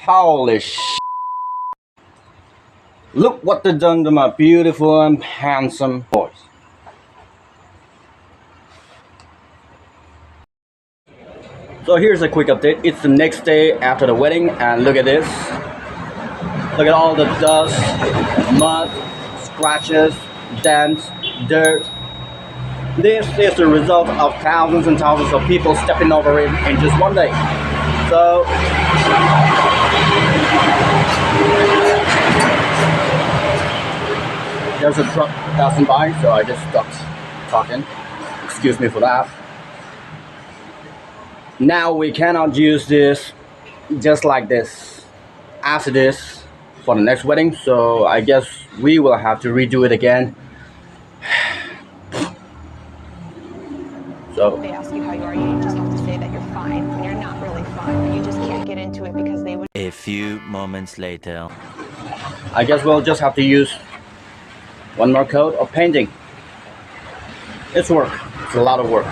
Holy Look what they done to my beautiful and handsome boys. So here's a quick update. It's the next day after the wedding, and look at this. Look at all the dust, mud, scratches, dents, dirt. This is the result of thousands and thousands of people stepping over it in just one day. So there's a truck passing by, so I just stopped talking. Excuse me for that. Now we cannot use this just like this after this for the next wedding, so I guess we will have to redo it again. So They ask you how you are, you just have to say that you're fine when you're not really fine, but you just can't get into it because they would. A few moments later. I guess we'll just have to use one more coat of painting. It's work. It's a lot of work.